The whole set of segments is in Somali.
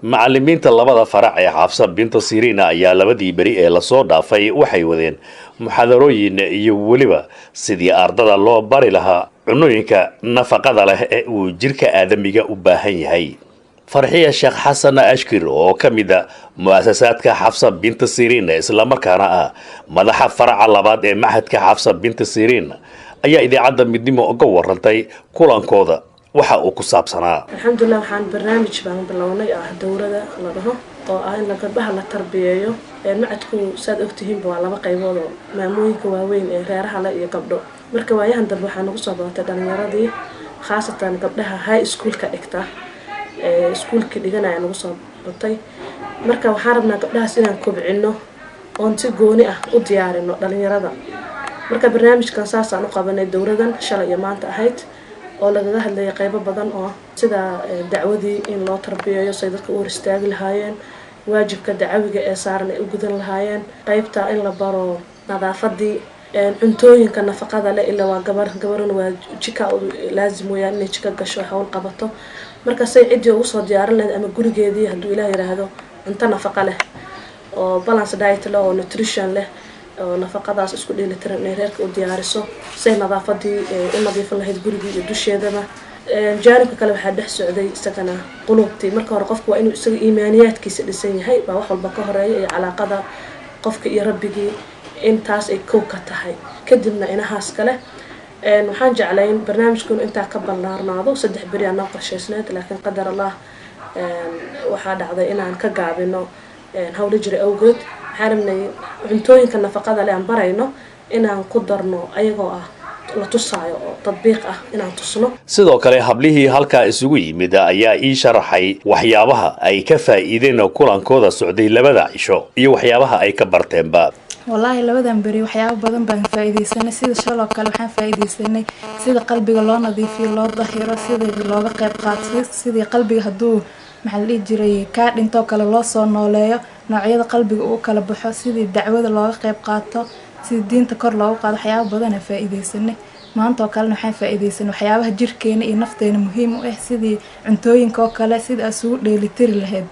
macallimiinta labada farac ee Xafsa binta Siriina ayaa labadii bari ee la soo dhaafay waxay wadeen muxaadarooyin iyo waliba sidii ardada loo bari lahaa cunooyinka nafaqada leh ee uu jirka aadamiga u baahan yahay. farxiya Sheekh Xasan Ashkir oo kamida muassasaadka Xafsa binta Siriina isla markaana ah madaxa faraca labaad ee maxadka Xafsa binta Siriina ayaa idaacada midnimo uga warantay kulankooda waxa uu ku saabsanaa. alxamdulillah waxaan barnaamij baan bilownay dowladda la dhaho oo in la gabdhaha la tarbiyeeyo macadku saad ogtihiin waa laba qaybood oo maamooyinka waaweyn ee reeraha la iyo gabdho marka waayahan dambe waxaan ugu soo badatay dhalinyaradii khaasatan gabdhaha high school ka dhigta iskuulka dhiganaya ugu soo batay marka waxaan rabnaa gabdhahaas inaan kobcino oon si gooni ah u diyaarino dhalinyarada marka barnaamijkan saasaan u qabanay dowladan shalay iyo maanta ahayd oo laga hadlayay qaybo badan oo sida dacwadii in loo tarbiyeeyo say dadka u hor istaagi lahaayeen waajibka dacawiga ee saaran ay u gudan lahaayeen qaybta in la baro nadaafadii cuntooyinka nafaqada leh ilaa waa gabarna waa jika laazim weeyaan inay jika gasho hawl qabato marka say cidii ugu soo diyaarin lahayd ama gurigeedii hadduu Ilaahay yiraahdo cunto nafaqo leh oo balance diet leh oo nutrition leh oo nafaqadaas isku dheelitiran inay reerka u diyaariso say nadaafadii u nadiifin lahayd gurigii iyo dusheedaba jaanibka kale waxaa dhex socday isagana qulubtii marka hore qofku waa inuu isaga iimaaniyaadkiisa dhisan yahay baa wax walba ka horeeya iyo calaaqada qofka iyo rabbigii intaas ay koob ka tahay kadibna inahaas kale waxaan jeclayn barnaamijkan inta ka ballaarnaado 3 bari aan qorsheysnayd laakiin qadar Allah waxaa dhacday inaan ka gaabino hawlo jira awgeed xarabnay cuntooyinka nafaqada leh aan barayno inaan ku darno ayagoo ah la tusaayo oo tadbiiq ah inaan tusno. sidoo kale hablihii halka isugu yimid ayaa ii sharaxay waxyaabaha ay ka faa'iideen kulankooda socday labada cisho iyo waxyaabaha ay ka barteenba. والله لبدان بري waxyaabo badan baan faa'iideysanay sida shaloo kale waxaan faa'iideysanay sida qalbiga loo nadiifiyo loo dahiro sida looga qayb qaato sida qalbiga haduu maxal jiray ka dhinto kale loo soo nooleeyo noocyada qalbiga uu kala baxo sida dacwada looga qayb qaato sida diinta kor loogu qaado waxyaabo badan aan faa'iideysanay maanta kale waxaan faa'iideysanay waxyaabaha jirkeena iyo nafteena muhiim u ah sida cuntooyinka kale sida asugu dheelitiri lahayd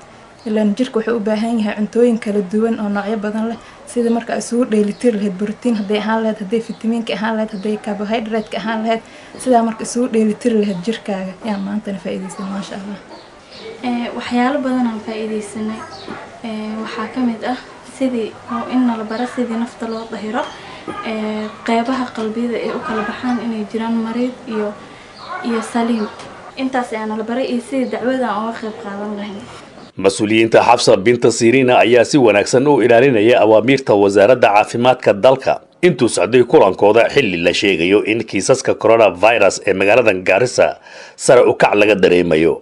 ilaan jirku wuxuu u baahan yahay cuntooyin kala duwan oo noocyo badan leh sida marka isugu dheelitir lahayd borotiin haday ahaan lahayd haday fitamiinka ahaan lahayd haday carbohydrate ahaan lahayd sida marka isugu dheelitir lahayd jirkaaga yaa maanta faa'iideysan ma sha Allah waxyaalo badan aan faa'iideysanay waxa kamid ah sidii in la baro sidii nafta loo dahiro qaybaha qalbiga ee u kala baxaan inay jiraan marid iyo saliim intaas aan la baray iyo sidii dacwada aan uga qayb qaadan lahayn. mas'uuliyiinta Xafsa binta Siriina ayaa si wanaagsan u ilaalinaya awaamirta wasaaradda caafimaadka dalka intuu socday kulankooda xilli la sheegayo in kiisaska coronavirus ee magaalada Garissa sare u kac laga dareemayo.